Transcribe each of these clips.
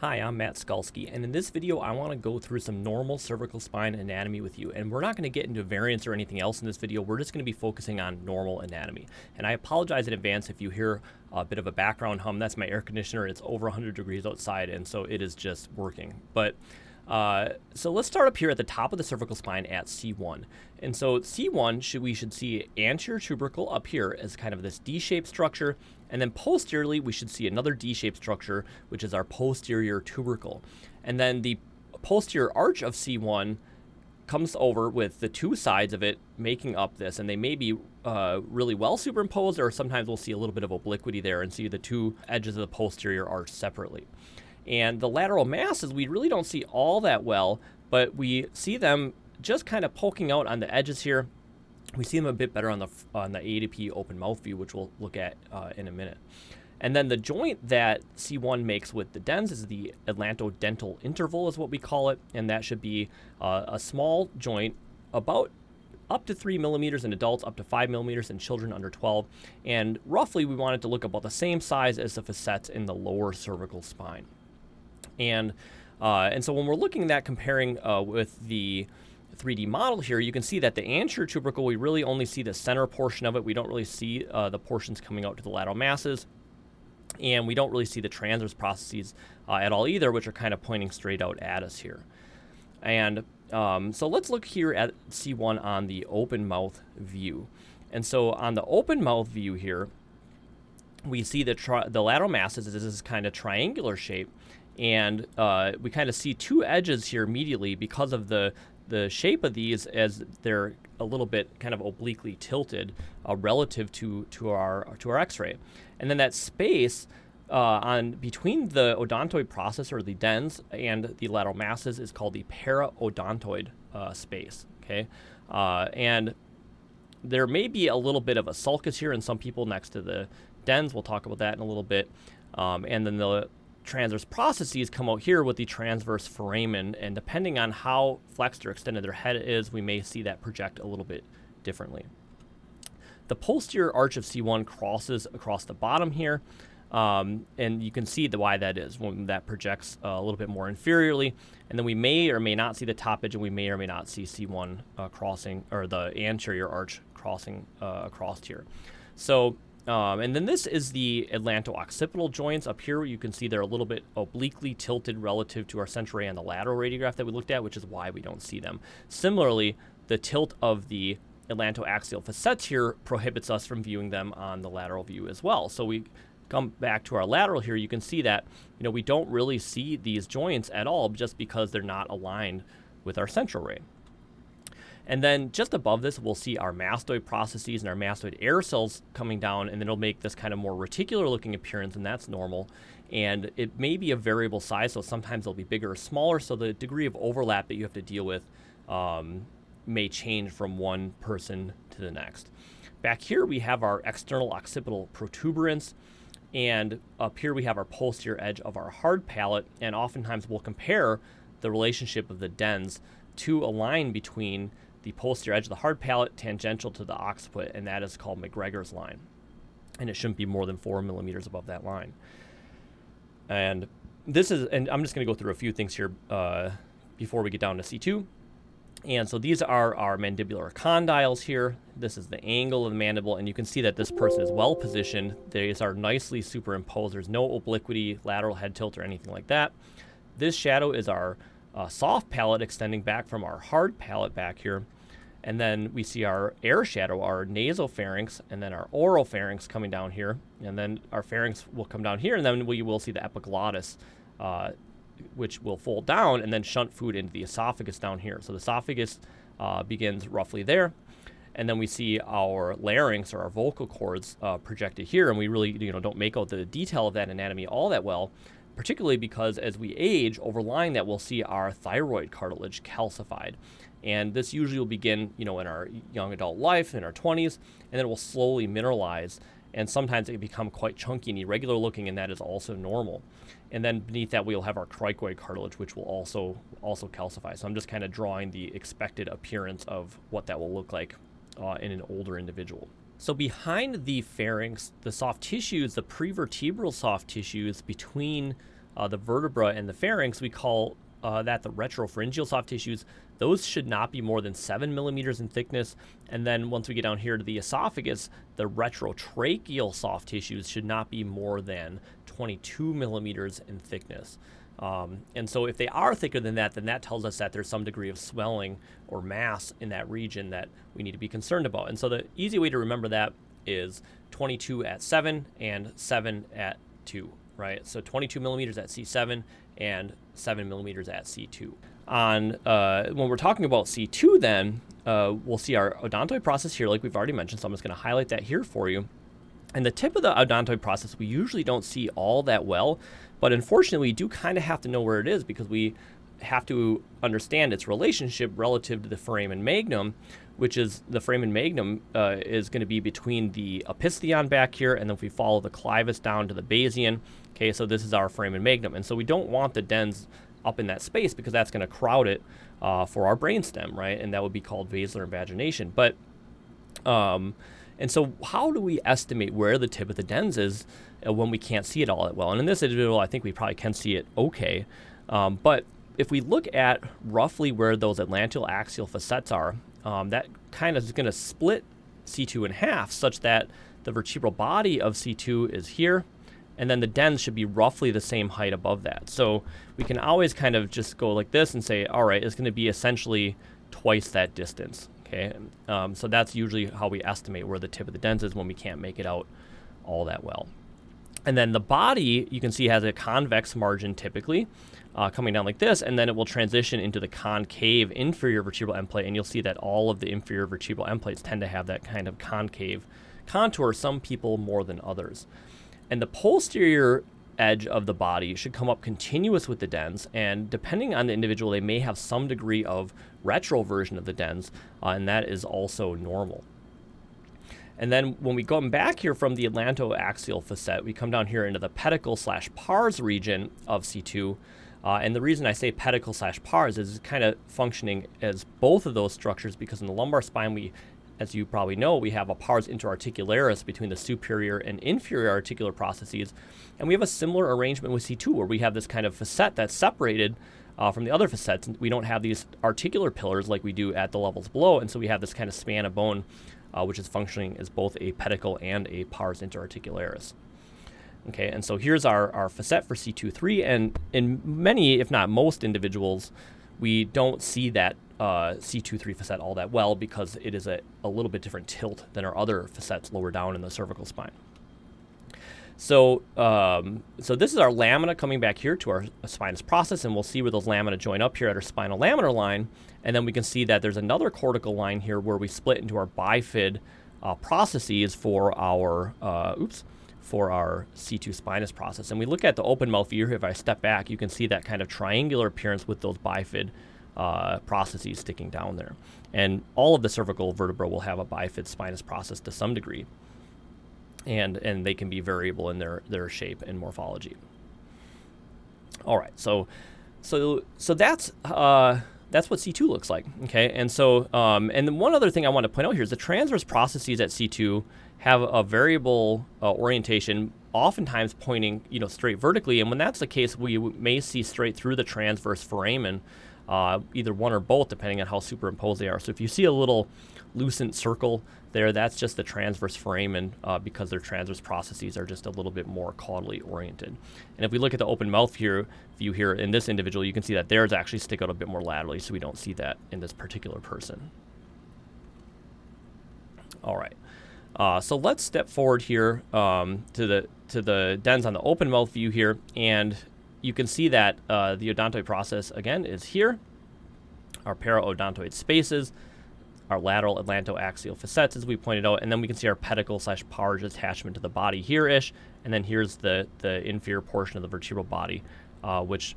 Hi, I'm Matt Skalski, and in this video I want to go through some normal cervical spine anatomy with you. And we're not going to get into variants or anything else in this video. We're just going to be focusing on normal anatomy. And I apologize in advance if you hear a bit of a background hum. That's my air conditioner. It's over 100 degrees outside, and so it is just working. But so let's start up here at the top of the cervical spine at C1. And so C1, we should see anterior tubercle up here as kind of this D-shaped structure, and then posteriorly we should see another D-shaped structure, which is our posterior tubercle. And then the posterior arch of C1 comes over with the two sides of it making up this, and they may be really well superimposed, or sometimes we'll see a little bit of obliquity there and see the two edges of the posterior arch separately. And the lateral masses, we really don't see all that well, but we see them just kind of poking out on the edges here. We see them a bit better on the A to P open mouth view, which we'll look at in a minute. And then the joint that C1 makes with the dens is the atlantodental interval is what we call it, and that should be a small joint about up to 3 millimeters in adults, up to 5 millimeters in children under 12, and roughly we want it to look about the same size as the facets in the lower cervical spine. And so when we're looking at that, comparing with the 3D model here, you can see that the anterior tubercle, we really only see the center portion of it. We don't really see the portions coming out to the lateral masses, and we don't really see the transverse processes at all either, which are kind of pointing straight out at us here. And so let's look here at C1 on the open mouth view. And so on the open mouth view here, we see the lateral masses. This is kind of triangular shape. And we kind of see two edges here immediately because of the shape of these, as they're a little bit kind of obliquely tilted relative to our X-ray. And then that space between the odontoid process, or the dens, and the lateral masses is called the para-odontoid space. Okay, and there may be a little bit of a sulcus here in some people next to the dens. We'll talk about that in a little bit. And then the transverse processes come out here with the transverse foramen, and depending on how flexed or extended their head is, we may see that project a little bit differently. The posterior arch of C1 crosses across the bottom here, and you can see why that is when that projects a little bit more inferiorly. And then we may or may not see the top edge, and we may or may not see C1 crossing, or the anterior arch crossing across here. So and then this is the atlanto-occipital joints. Up here you can see they're a little bit obliquely tilted relative to our central ray on the lateral radiograph that we looked at, which is why we don't see them. Similarly, the tilt of the atlantoaxial facets here prohibits us from viewing them on the lateral view as well. So we come back to our lateral here, you can see that we don't really see these joints at all just because they're not aligned with our central ray. And then just above this, we'll see our mastoid processes and our mastoid air cells coming down, and then it'll make this kind of more reticular looking appearance, and that's normal. And it may be a variable size, so sometimes they'll be bigger or smaller, so the degree of overlap that you have to deal with may change from one person to the next. Back here we have our external occipital protuberance, and up here we have our posterior edge of our hard palate, and oftentimes we'll compare the relationship of the dens to a line between the posterior edge of the hard palate tangential to the occiput, and that is called McGregor's line. And it shouldn't be more than 4 millimeters above that line. And I'm just going to go through a few things here before we get down to C2. And so these are our mandibular condyles here. This is the angle of the mandible, and you can see that this person is well positioned. These are nicely superimposed. There's no obliquity, lateral head tilt, or anything like that. This shadow is our soft palate extending back from our hard palate back here. And then we see our air shadow, our nasopharynx, and then our oropharynx coming down here. And then our pharynx will come down here, and then we will see the epiglottis, which will fold down and then shunt food into the esophagus down here. So the esophagus begins roughly there. And then we see our larynx, or our vocal cords, projected here. And we really don't make out the detail of that anatomy all that well, particularly because as we age, overlying that, we'll see our thyroid cartilage calcified. And this usually will begin, in our young adult life, in our 20s, and then it will slowly mineralize. And sometimes it can become quite chunky and irregular looking, and that is also normal. And then beneath that, we'll have our cricoid cartilage, which will also calcify. So I'm just kind of drawing the expected appearance of what that will look like in an older individual. So behind the pharynx, the soft tissues, the prevertebral soft tissues between the vertebra and the pharynx, we call that the retropharyngeal soft tissues. Those should not be more than 7 millimeters in thickness. And then once we get down here to the esophagus, the retrotracheal soft tissues should not be more than 22 millimeters in thickness. And so if they are thicker than that, then that tells us that there's some degree of swelling or mass in that region that we need to be concerned about. And so the easy way to remember that is 22 at 7 and 7 at 2, right? So 22 millimeters at C7 and 7 millimeters at C2. When we're talking about C2 then, we'll see our odontoid process here like we've already mentioned, so I'm just going to highlight that here for you. And the tip of the odontoid process we usually don't see all that well, but unfortunately we do kind of have to know where it is because we have to understand its relationship relative to the foramen magnum, which is the foramen magnum is going to be between the opistheon back here, and then if we follow the clivus down to the basian, okay, so this is our foramen magnum. And so we don't want the dens up in that space because that's going to crowd it for our brainstem, right? And that would be called basilar invagination. But and so how do we estimate where the tip of the dens is when we can't see it all that well? And in this individual, I think we probably can see it okay. But if we look at roughly where those atlanteal axial facets are, that kind of is going to split C2 in half such that the vertebral body of C2 is here, and then the dens should be roughly the same height above that. So we can always kind of just go like this and say, all right, it's going to be essentially twice that distance. Okay, so that's usually how we estimate where the tip of the dens is when we can't make it out all that well. And then the body, you can see, has a convex margin typically coming down like this, and then it will transition into the concave inferior vertebral end plate, and you'll see that all of the inferior vertebral end plates tend to have that kind of concave contour, some people more than others. And the posterior edge of the body should come up continuous with the dens, and depending on the individual, they may have some degree of retroversion of the dens, and that is also normal. And then when we go back here from the atlantoaxial facet, we come down here into the pedicle/pars region of C2, and the reason I say pedicle/pars is it's kind of functioning as both of those structures because in the lumbar spine, as you probably know, we have a pars interarticularis between the superior and inferior articular processes. And we have a similar arrangement with C2 where we have this kind of facet that's separated from the other facets. We don't have these articular pillars like we do at the levels below. And so we have this kind of span of bone, which is functioning as both a pedicle and a pars interarticularis. Okay, and so here's our facet for C2-3. And in many, if not most individuals, we don't see that C2-3 facet all that well because it is a little bit different tilt than our other facets lower down in the cervical spine. So so this is our lamina coming back here to our spinous process, and we'll see where those lamina join up here at our spinal laminar line, and then we can see that there's another cortical line here where we split into our bifid processes for our C2 spinous process. And we look at the open mouth view here. If I step back, you can see that kind of triangular appearance with those bifid processes sticking down there. And all of the cervical vertebra will have a bifid spinous process to some degree. And they can be variable in their shape and morphology. All right, so that's what C2 looks like. Okay, and so and then one other thing I want to point out here is the transverse processes at C2 have a variable orientation, oftentimes pointing straight vertically. And when that's the case, we may see straight through the transverse foramen, either one or both, depending on how superimposed they are. So if you see a little lucent circle there, that's just the transverse foramen because their transverse processes are just a little bit more caudally oriented. And if we look at the open mouth view here in this individual, you can see that theirs actually stick out a bit more laterally, so we don't see that in this particular person. All right. So let's step forward here to the dens on the open mouth view here, and you can see that the odontoid process again is here. Our paraodontoid spaces, our lateral atlantoaxial facets, as we pointed out, and then we can see our pedicle/pars attachment to the body here-ish, and then here's the inferior portion of the vertebral body, which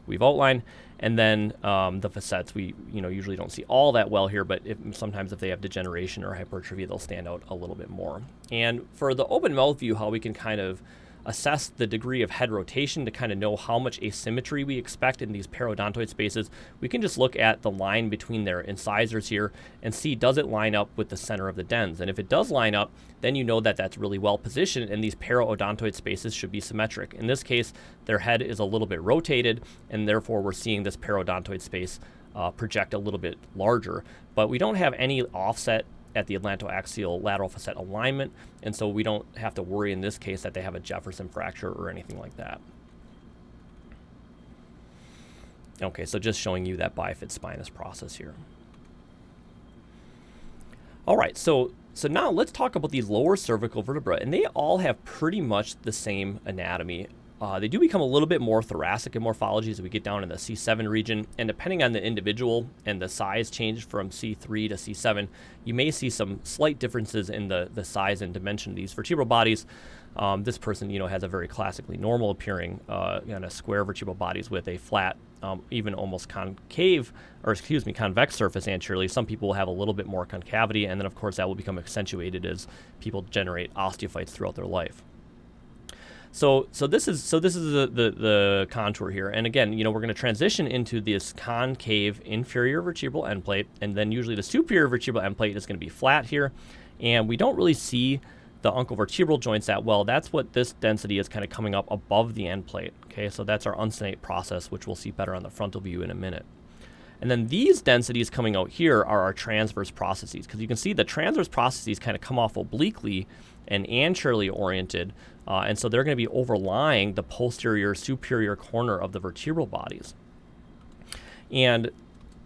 we've outlined, and then the facets we usually don't see all that well here, but sometimes if they have degeneration or hypertrophy, they'll stand out a little bit more. And for the open mouth view, how we can kind of assess the degree of head rotation to kind of know how much asymmetry we expect in these periodontoid spaces, we can just look at the line between their incisors here and see, does it line up with the center of the dens? And if it does line up, then you know that that's really well positioned and these periodontoid spaces should be symmetric. In this case, their head is a little bit rotated, and therefore we're seeing this periodontoid space project a little bit larger, but we don't have any offset at the atlantoaxial lateral facet alignment, and so we don't have to worry in this case that they have a Jefferson fracture or anything like that. Okay, so just showing you that bifid spinous process here. All right, so now let's talk about these lower cervical vertebrae, and they all have pretty much the same anatomy. They do become a little bit more thoracic in morphology as we get down in the C7 region, and depending on the individual and the size change from C3 to C7, you may see some slight differences in the size and dimension of these vertebral bodies. This person, has a very classically normal appearing kind of square vertebral bodies with a flat, even almost convex surface anteriorly. Some people will have a little bit more concavity, and then of course that will become accentuated as people generate osteophytes throughout their life. So this is the contour here, and again, we're going to transition into this concave inferior vertebral end plate, and then usually the superior vertebral end plate is going to be flat here, and we don't really see the uncovertebral joints that well. That's what this density is kind of coming up above the end plate. Okay, so that's our uncinate process, which we'll see better on the frontal view in a minute. And then these densities coming out here are our transverse processes, because you can see the transverse processes kind of come off obliquely and anteriorly oriented, and so they're going to be overlying the posterior superior corner of the vertebral bodies. And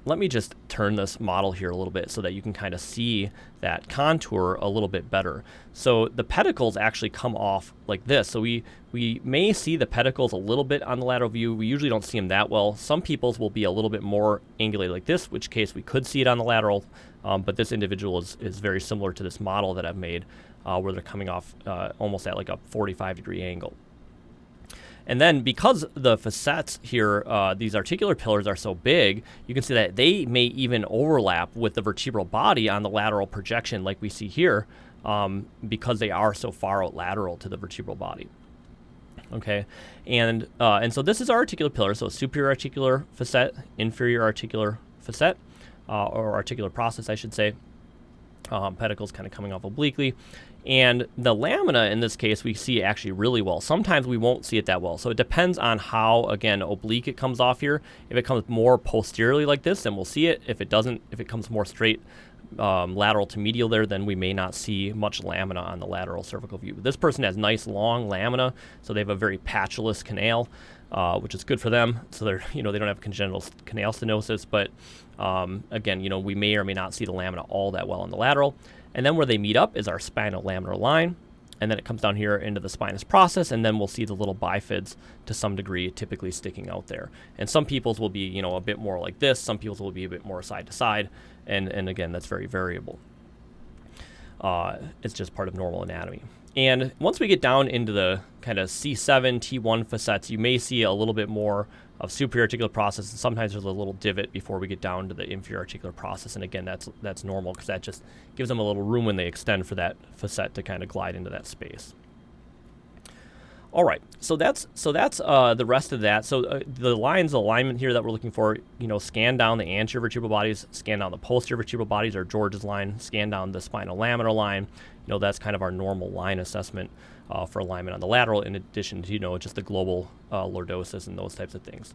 let me just turn this model here a little bit so that you can kind of see that contour a little bit better. So the pedicles actually come off like this. So we may see the pedicles a little bit on the lateral view. We usually don't see them that well. Some people's will be a little bit more angulated like this, which case we could see it on the lateral, but this individual is very similar to this model that I've made, where they're coming off almost at like a 45-degree angle. And then because the facets here, these articular pillars are so big, you can see that they may even overlap with the vertebral body on the lateral projection like we see here, because they are so far out lateral to the vertebral body. Okay, and so this is our articular pillar, so superior articular facet, inferior articular facet, or articular process, I should say. Pedicles kind of coming off obliquely. And the lamina in this case we see actually really well. Sometimes we won't see it that well. So it depends on how, again, oblique it comes off here. If it comes more posteriorly like this, then we'll see it. If it doesn't, if it comes more straight lateral to medial there, then we may not see much lamina on the lateral cervical view. But this person has nice long lamina, so they have a very patulous canal, which is good for them. So they're, they don't have congenital canal stenosis, but again, we may or may not see the lamina all that well on the lateral. And then where they meet up is our spinal laminar line, and then it comes down here into the spinous process, and then we'll see the little bifids to some degree typically sticking out there. And some people's will be, a bit more like this, some people's will be a bit more side to side, and again, that's very variable. It's just part of normal anatomy. And once we get down into the kind of C7, T1 facets, you may see a little bit more of superior articular process, and sometimes there's a little divot before we get down to the inferior articular process. And again, that's normal because that just gives them a little room when they extend for that facet to kind of glide into that space. All right, so that's the rest of that. So the lines, the alignment here that we're looking for, scan down the anterior vertebral bodies, scan down the posterior vertebral bodies, or George's line, scan down the spinal laminar line. That's kind of our normal line assessment for alignment on the lateral, in addition to, just the global lordosis and those types of things.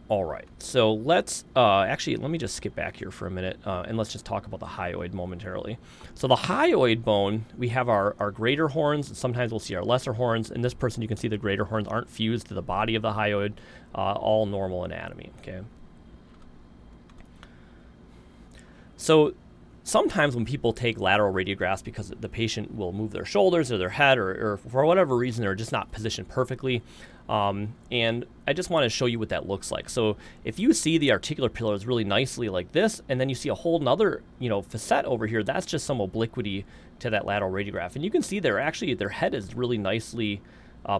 All right, so let's actually, let me just skip back here for a minute, and let's just talk about the hyoid momentarily. So the hyoid bone, we have our greater horns, and sometimes we'll see our lesser horns. In this person, you can see the greater horns aren't fused to the body of the hyoid, all normal anatomy, okay? So sometimes when people take lateral radiographs because the patient will move their shoulders or their head, or for whatever reason they're just not positioned perfectly, and I just want to show you what that looks like. So if you see the articular pillars really nicely like this, and then you see a whole nother facet over here, that's just some obliquity to that lateral radiograph. And you can see their head is really nicely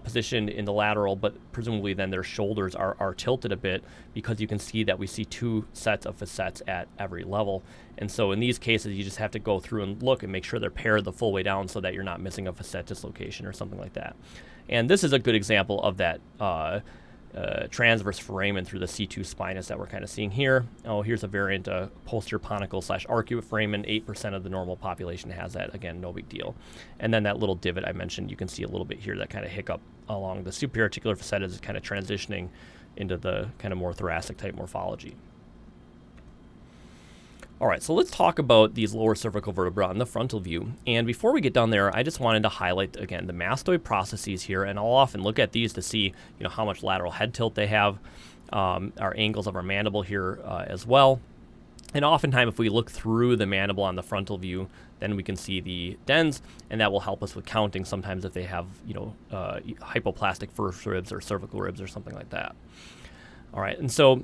positioned in the lateral, but presumably then their shoulders are tilted a bit, because you can see that we see 2 sets of facets at every level. And so in these cases, you just have to go through and look and make sure they're paired the full way down so that you're not missing a facet dislocation or something like that. And this is a good example of that transverse foramen through the C2 spinous that we're kind of seeing here. Oh, here's a variant posterior ponical / arcuate foramen. 8% of the normal population has that. Again, no big deal. And then that little divot I mentioned, you can see a little bit here, that kind of hiccup along the superior articular facet is kind of transitioning into the kind of more thoracic type morphology. All right, so let's talk about these lower cervical vertebrae on the frontal view. And before we get down there, I just wanted to highlight, again, the mastoid processes here. And I'll often look at these to see, how much lateral head tilt they have, our angles of our mandible here as well. And oftentimes, if we look through the mandible on the frontal view, then we can see the dens, and that will help us with counting sometimes if they have, hypoplastic first ribs or cervical ribs or something like that. All right, and so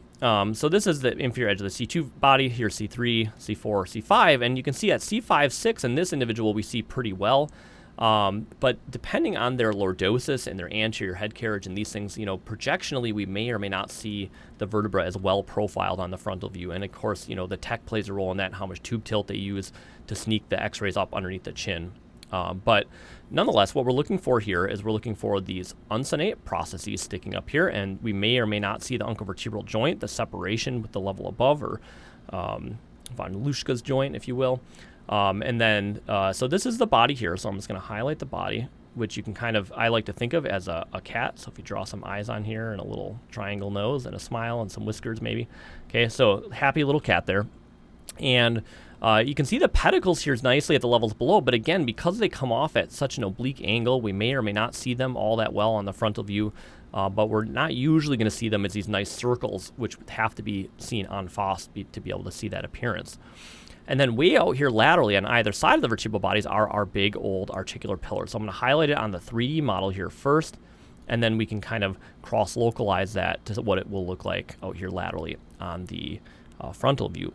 this is the inferior edge of the C2 body. Here's C3, C4, C5, and you can see at C5, 6 in this individual we see pretty well. But depending on their lordosis and their anterior head carriage and these things, projectionally we may or may not see the vertebra as well profiled on the frontal view. And of course, the tech plays a role in that, and how much tube tilt they use to sneak the x-rays up underneath the chin. But nonetheless, what we're looking for here is we're looking for these unsonate processes sticking up here, and we may or may not see the uncovertebral joint, the separation with the level above, or von Luschka's joint, if you will. And then, so this is the body here, so I'm just going to highlight the body, which you can I like to think of as a cat. So if you draw some eyes on here and a little triangle nose and a smile and some whiskers maybe. Okay, so happy little cat there. And you can see the pedicles here nicely at the levels below, but again, because they come off at such an oblique angle, we may or may not see them all that well on the frontal view, but we're not usually going to see them as these nice circles, which have to be seen en face to be able to see that appearance. And then way out here laterally on either side of the vertebral bodies are our big old articular pillars. So I'm going to highlight it on the 3D model here first, and then we can kind of cross-localize that to what it will look like out here laterally on the frontal view.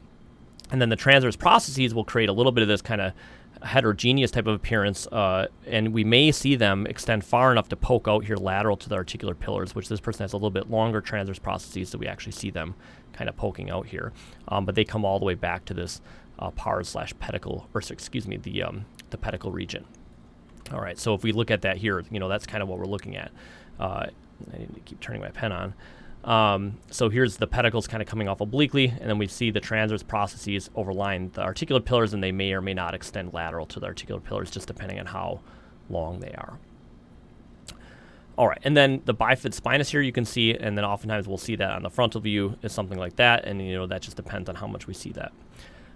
And then the transverse processes will create a little bit of this kind of heterogeneous type of appearance, and we may see them extend far enough to poke out here lateral to the articular pillars, which this person has a little bit longer transverse processes, so we actually see them kind of poking out here. But they come all the way back to this pars / pedicle, or excuse me, the pedicle region. All right, so if we look at that here, that's kind of what we're looking at. I need to keep turning my pen on. So here's the pedicles kind of coming off obliquely, and then we see the transverse processes overlying the articular pillars, and they may or may not extend lateral to the articular pillars, just depending on how long they are. All right, and then the bifid spinous here you can see, and then oftentimes we'll see that on the frontal view is something like that, and that just depends on how much we see that.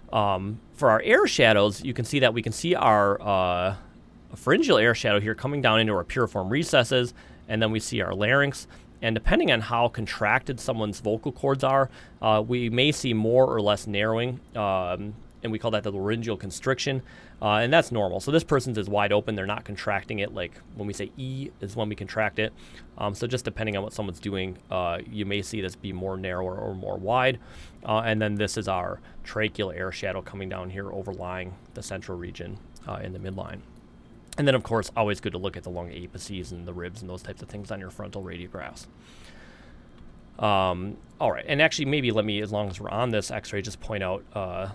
For our air shadows, you can see that we can see our pharyngeal air shadow here coming down into our piriform recesses, and then we see our larynx. And depending on how contracted someone's vocal cords are, we may see more or less narrowing, and we call that the laryngeal constriction, and that's normal. So this person's is wide open. They're not contracting it like when we say E is when we contract it. So just depending on what someone's doing, you may see this be more narrower or more wide. And then this is our tracheal air shadow coming down here overlying the central region in the midline. And then, of course, always good to look at the lung apices and the ribs and those types of things on your frontal radiographs. All right, and actually maybe let me, as long as we're on this x-ray, just point out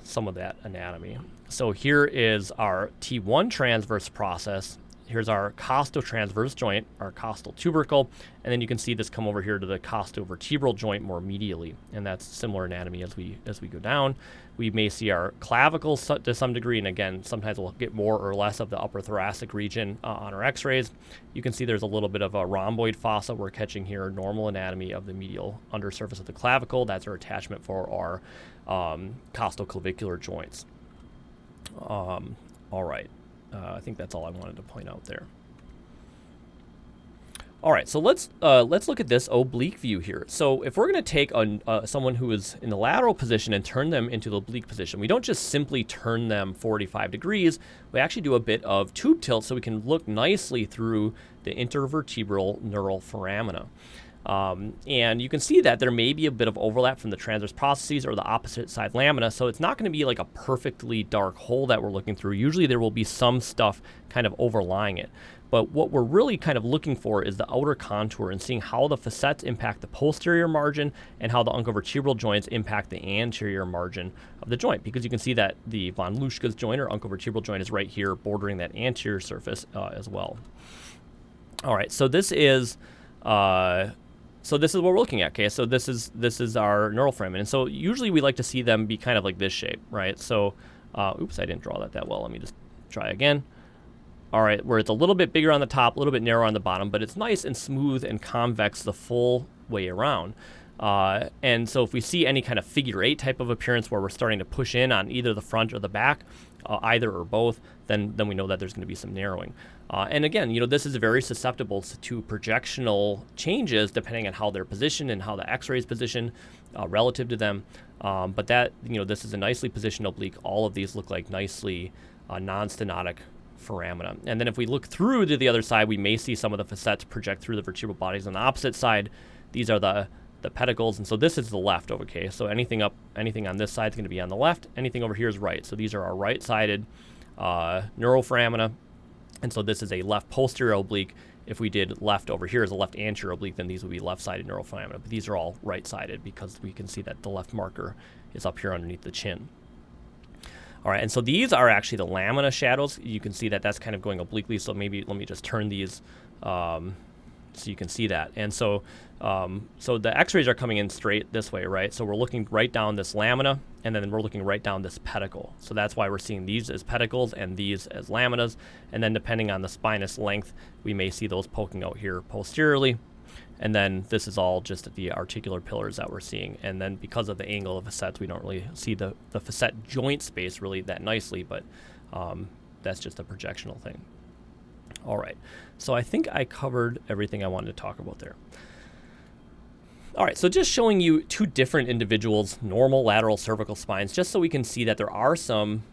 some of that anatomy. So here is our T1 transverse process. Here's our costotransverse joint, our costal tubercle, and then you can see this come over here to the costovertebral joint more medially, and that's similar anatomy as we go down. We may see our clavicles to some degree, and again, sometimes we'll get more or less of the upper thoracic region on our x-rays. You can see there's a little bit of a rhomboid fossa we're catching here, normal anatomy of the medial undersurface of the clavicle. That's our attachment for our costoclavicular joints. All right. I think that's all I wanted to point out there. All right, so let's look at this oblique view here. So if we're going to take someone who is in the lateral position and turn them into the oblique position, we don't just simply turn them 45 degrees. We actually do a bit of tube tilt so we can look nicely through the intervertebral neural foramina. And you can see that there may be a bit of overlap from the transverse processes or the opposite side lamina, so it's not going to be like a perfectly dark hole that we're looking through. Usually there will be some stuff kind of overlying it. But what we're really kind of looking for is the outer contour and seeing how the facets impact the posterior margin and how the uncovertebral joints impact the anterior margin of the joint. Because you can see that the von Luschke's joint or uncovertebral joint is right here bordering that anterior surface as well. All right, so this is what we're looking at. Okay, so this is our neural foramen, and so usually we like to see them be kind of like this shape, right? So, oops, I didn't draw that well. Let me just try again. All right, where it's a little bit bigger on the top, a little bit narrower on the bottom, but it's nice and smooth and convex the full way around. And so if we see any kind of figure 8 type of appearance where we're starting to push in on either the front or the back, either or both, then we know that there's going to be some narrowing. And again, this is very susceptible to projectional changes depending on how they're positioned and how the x-ray is positioned relative to them. But that, this is a nicely positioned oblique. All of these look like nicely non-stenotic foramina. And then if we look through to the other side, we may see some of the facets project through the vertebral bodies. On the opposite side, these are the pedicles, and so this is the left, okay? So anything on this side is going to be on the left, anything over here is right. So these are our right-sided neuroforamina, and so this is a left posterior oblique. If we did left over here as a left anterior oblique, then these would be left-sided neuroforamina, but these are all right-sided because we can see that the left marker is up here underneath the chin. All right, and so these are actually the lamina shadows. You can see that that's kind of going obliquely, so maybe let me just turn these so you can see that. And so so the x-rays are coming in straight this way, right? So we're looking right down this lamina, and then we're looking right down this pedicle. So that's why we're seeing these as pedicles and these as laminas. And then depending on the spinous length, we may see those poking out here posteriorly. And then this is all just the articular pillars that we're seeing. And then because of the angle of facets, we don't really see the facet joint space really that nicely, but that's just a projectional thing. All right, so I think I covered everything I wanted to talk about there. All right, so just showing you two different individuals' normal lateral cervical spines, just so we can see that there are some,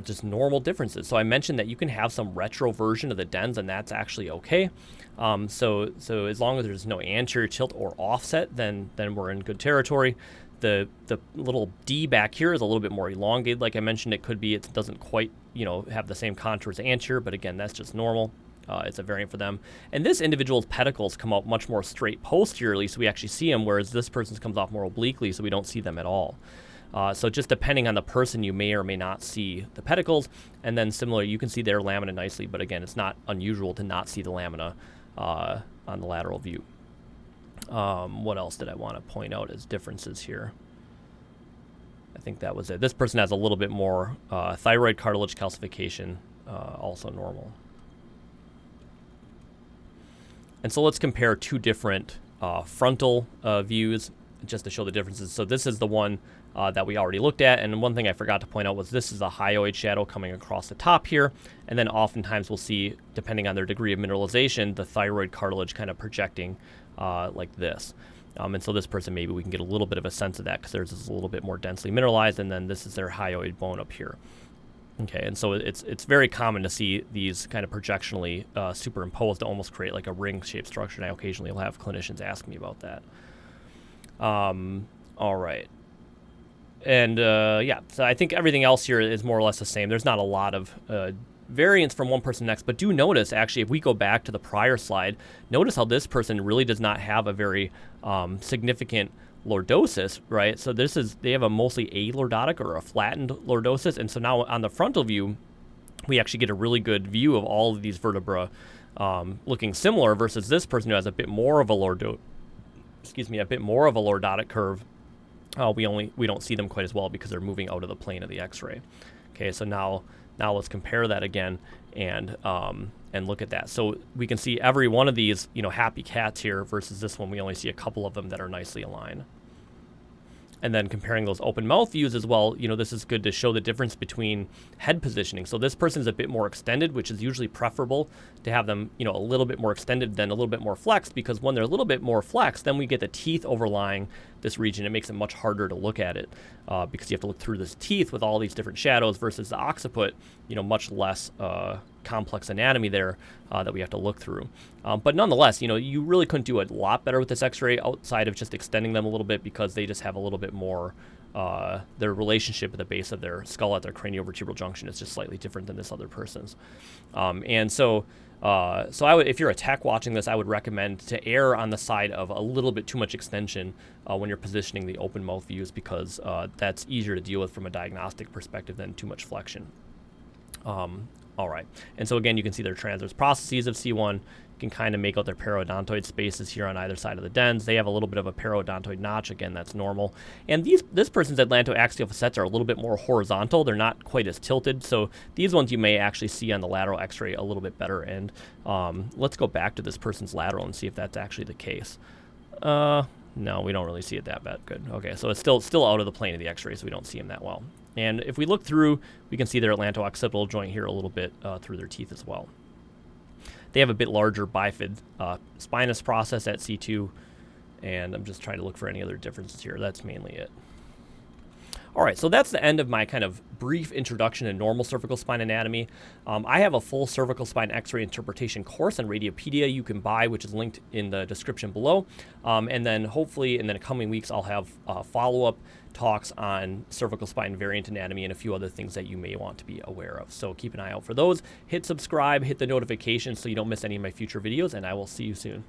just normal differences. So I mentioned that you can have some retroversion of the dens, and that's actually okay. So as long as there's no anterior tilt or offset, then we're in good territory. The little D back here is a little bit more elongated. Like I mentioned, it doesn't quite, have the same contour as anterior, but again, that's just normal. It's a variant for them. And this individual's pedicles come out much more straight posteriorly, so we actually see them, whereas this person's comes off more obliquely, so we don't see them at all. So just depending on the person, you may or may not see the pedicles. And then similarly, you can see their lamina nicely, but again, it's not unusual to not see the lamina on the lateral view. What else did I want to point out as differences here? I think that was it. This person has a little bit more thyroid cartilage calcification, also normal. And so let's compare two different frontal views just to show the differences. So this is the one that we already looked at, and one thing I forgot to point out was this is a hyoid shadow coming across the top here, and then oftentimes we'll see, depending on their degree of mineralization, the thyroid cartilage kind of projecting like this. And so this person, maybe we can get a little bit of a sense of that because theirs is a little bit more densely mineralized, and then this is their hyoid bone up here. Okay, and so it's very common to see these kind of projectionally superimposed to almost create like a ring-shaped structure, and I occasionally will have clinicians ask me about that. All right. And yeah, so I think everything else here is more or less the same. There's not a lot of variance from one person to the next, but do notice, actually, if we go back to the prior slide, notice how this person really does not have a very significant lordosis, right? So they have a mostly alordotic or a flattened lordosis, and so now on the frontal view, we actually get a really good view of all of these vertebrae looking similar versus this person who has a bit more of a lordotic curve. We don't see them quite as well because they're moving out of the plane of the x-ray. Okay, so now let's compare that again and look at that. So we can see every one of these, happy cats here versus this one, we only see a couple of them that are nicely aligned. And then comparing those open mouth views as well, this is good to show the difference between head positioning. So this person is a bit more extended, which is usually preferable to have them, a little bit more extended than a little bit more flexed, because when they're a little bit more flexed, then we get the teeth overlying this region. It makes it much harder to look at it because you have to look through this teeth with all these different shadows versus the occiput, much less complex anatomy there that we have to look through. But nonetheless, you really couldn't do a lot better with this x-ray outside of just extending them a little bit because they just have a little bit more their relationship at the base of their skull at their craniovertebral junction is just slightly different than this other person's. And so I would, if you're a tech watching this, I would recommend to err on the side of a little bit too much extension when you're positioning the open mouth views, because that's easier to deal with from a diagnostic perspective than too much flexion. All right, and so again, you can see their transverse processes of C1. You can kind of make out their periodontoid spaces here on either side of the dens. They have a little bit of a periodontoid notch. Again, that's normal. And this person's atlantoaxial facets are a little bit more horizontal. They're not quite as tilted. So these ones you may actually see on the lateral x-ray a little bit better. And let's go back to this person's lateral and see if that's actually the case. No, we don't really see it that bad. Good. Okay, so it's still out of the plane of the x-ray, so we don't see them that well. And if we look through, we can see their atlanto-occipital joint here a little bit through their teeth as well. They have a bit larger bifid spinous process at C2, and I'm just trying to look for any other differences here. That's mainly it. All right, so that's the end of my kind of brief introduction to normal cervical spine anatomy. I have a full cervical spine x-ray interpretation course on Radiopedia you can buy, which is linked in the description below. And then hopefully in the coming weeks, I'll have follow-up talks on cervical spine variant anatomy and a few other things that you may want to be aware of. So keep an eye out for those. Hit subscribe, hit the notifications so you don't miss any of my future videos, and I will see you soon.